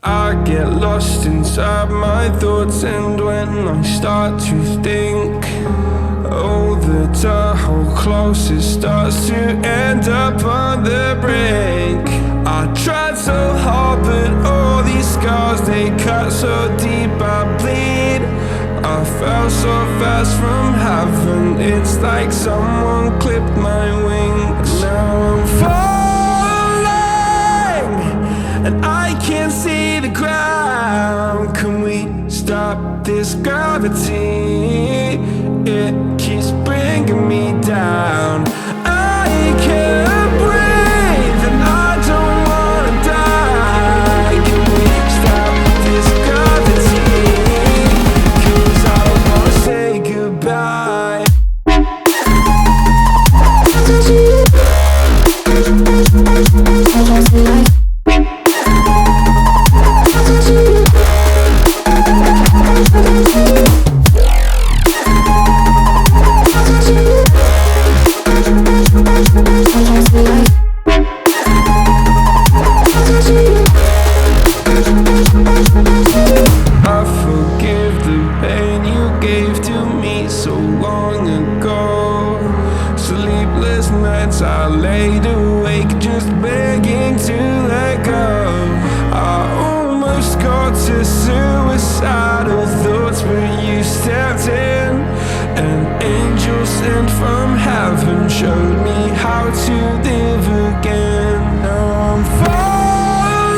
I get lost inside my thoughts, and when I start to think, oh, the whole closest starts to end up on the brink. I tried so hard, but all these scars, they cut so deep I bleed. I fell so fast from heaven, it's like someone clipped my wings. Now I'm falling, and I can't see the ground. Can we stop this gravity? It keeps bringing me down. I can't breathe and I don't wanna die. Can we stop this gravity? 'Cause I don't wanna say goodbye. I forgive the pain you gave to me so long ago. Sleepless nights I laid awake just begging to let go. I almost got to suicidal thoughts, but you stepped in. An angel sent from heaven showed me how to live again. Now I'm falling,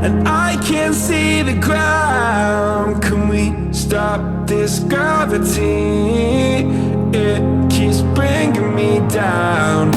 and I can't see the ground. Can we stop this gravity? It keeps bringing me down.